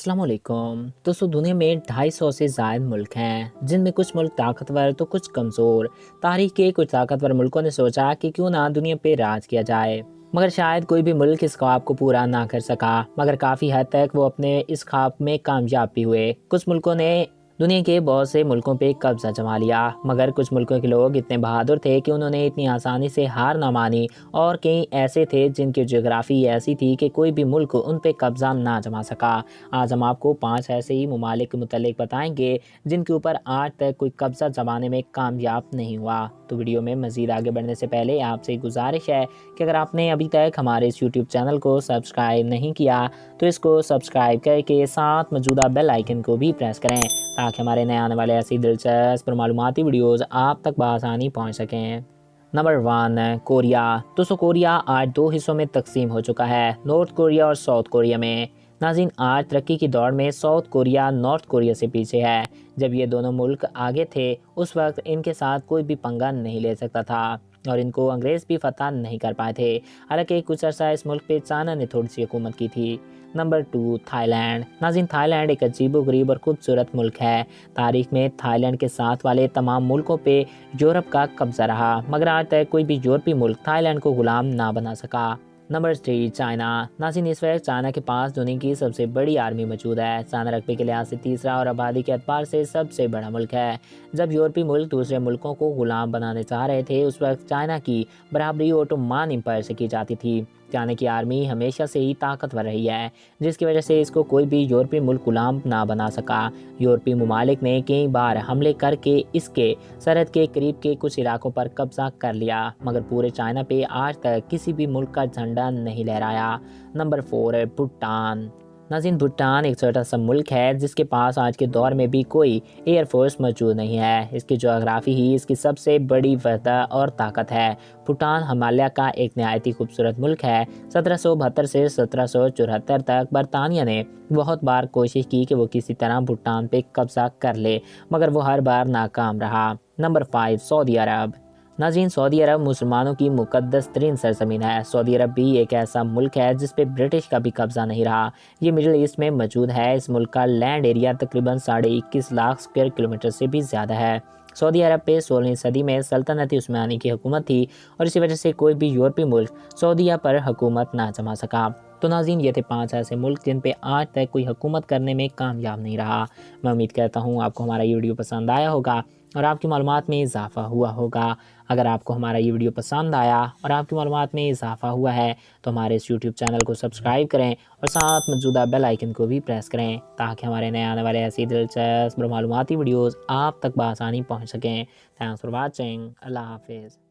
अस्सलाम वालेकुम। दोस्तों, दुनिया में 250 से ज़ायद मुल्क हैं, जिनमें कुछ मुल्क ताकतवर तो कुछ कमज़ोर। तारीख के कुछ ताकतवर मुल्कों ने सोचा कि क्यों ना दुनिया पे राज किया जाए, मगर शायद कोई भी मुल्क इस ख्वाब को पूरा ना कर सका। मगर काफ़ी हद तक वो अपने इस ख्वाब में कामयाब भी हुए। कुछ मुल्कों ने दुनिया के बहुत से मुल्कों पे कब्जा जमा लिया, मगर कुछ मुल्कों के लोग इतने बहादुर थे कि उन्होंने इतनी आसानी से हार ना मानी। और कई ऐसे थे जिनकी ज्योग्राफी ऐसी थी कि कोई भी मुल्क उन पे कब्जा ना जमा सका। आज हम आपको 5 ऐसे ही ममालिक के मुतालिक बताएंगे जिनके ऊपर आज तक कोई कब्जा जमाने में कामयाब नहीं हुआ। तो वीडियो में मज़ीद आगे बढ़ने से पहले आपसे गुजारिश है कि अगर आपने अभी तक हमारे इस यूट्यूब चैनल को सब्सक्राइब नहीं किया तो इसको सब्सक्राइब करके साथ मौजूदा बेल आइकन को भी प्रेस करें, ताकि हमारे नए आने वाले ऐसी दिलचस्प और मालूमाती वीडियोज़ आप तक बआसानी पहुँच सकें। Number 1, Korea. दोस्तों, कोरिया आज 2 हिस्सों में तकसीम हो चुका है, नॉर्थ कोरिया और साउथ कोरिया में। नाज़रीन, आज तरक्की की दौड़ में साउथ कोरिया नॉर्थ कोरिया से पीछे है। जब ये दोनों मुल्क आगे थे उस वक्त इनके साथ कोई भी पंगा नहीं ले सकता था और इनको अंग्रेज़ भी फतह नहीं कर पाए थे। हालांकि कुछ अर्सा इस मुल्क पे चाइना ने थोड़ी सी हुकूमत की थी। Number 2, Thailand. नाज़रीन, थाईलैंड एक अजीबोगरीब और खूबसूरत मुल्क है। तारीख में थाईलैंड के साथ वाले तमाम मुल्कों पे यूरोप का कब्जा रहा, मगर आज तक कोई भी यूरोपीय मुल्क थाईलैंड को गुलाम ना बना सका। Number 3, China. नाज़रीन, इस वक्त चाइना के पास दुनिया की सबसे बड़ी आर्मी मौजूद है। चाइना रकबे के लिहाज से तीसरा और आबादी के एतबार से सबसे बड़ा मुल्क है। जब यूरोपीय मुल्क दूसरे मुल्कों को गुलाम बनाने चाह रहे थे उस वक्त चाइना की बराबरी ओटोमान एम्पायर से की जाती थी। चाइना की आर्मी हमेशा से ही ताकतवर रही है, जिसकी वजह से इसको कोई भी यूरोपीय मुल्क गुलाम ना बना सका। यूरोपीय ममालिक ने कई बार हमले करके इसके सरहद के करीब के कुछ इलाकों पर कब्जा कर लिया, मगर पूरे चाइना पे आज तक किसी भी मुल्क का झंडा नहीं लहराया। नंबर 4, भूटान। नाज़रीन, भूटान एक छोटा सा मुल्क है जिसके पास आज के दौर में भी कोई एयरफोर्स मौजूद नहीं है। इसकी जोग्राफ़ी ही इसकी सबसे बड़ी वजह और ताकत है। भूटान हिमालय का एक नहायत ही खूबसूरत मुल्क है। 1772 से 1774 तक बरतानिया ने बहुत बार कोशिश की कि वो किसी तरह भूटान पे कब्जा कर ले, मगर वो हर बार नाकाम रहा। नंबर 5, सऊदी अरब। नाज़रीन, सऊदी अरब मुसलमानों की मुक़द्दस तरीन सरज़मीन है। सऊदी अरब भी एक ऐसा मुल्क है जिस पे ब्रिटिश का भी कब्ज़ा नहीं रहा। ये मिडिल ईस्ट में मौजूद है। इस मुल्क का लैंड एरिया तकरीबन 21.5 लाख स्क्वायर किलोमीटर से भी ज़्यादा है। सऊदी अरब पे 16वीं सदी में सल्तनत उस्मानी की हुकूमत थी और इसी वजह से कोई भी यूरोपीय मुल्क सऊदीया पर हुकूमत ना जमा सका। तो नाज़रीन, ये थे 5 ऐसे मुल्क जिन पे आज तक कोई हुकूमत करने में कामयाब नहीं रहा। मैं उम्मीद करता हूँ आपको हमारा ये वीडियो पसंद आया होगा और आपकी मालूमात में इजाफ़ा हुआ होगा। अगर आपको हमारा ये वीडियो पसंद आया और आपकी मालूमात में इजाफ़ा हुआ है तो हमारे इस यूट्यूब चैनल को सब्सक्राइब करें और साथ मौजूदा बेल आइकन को भी प्रेस करें, ताकि हमारे नए आने वाले ऐसी दिलचस्प और मालूमाती वीडियोज़ आप तक बआसानी पहुँच सकें। Thanks for watching. अल्लाह हाफिज़।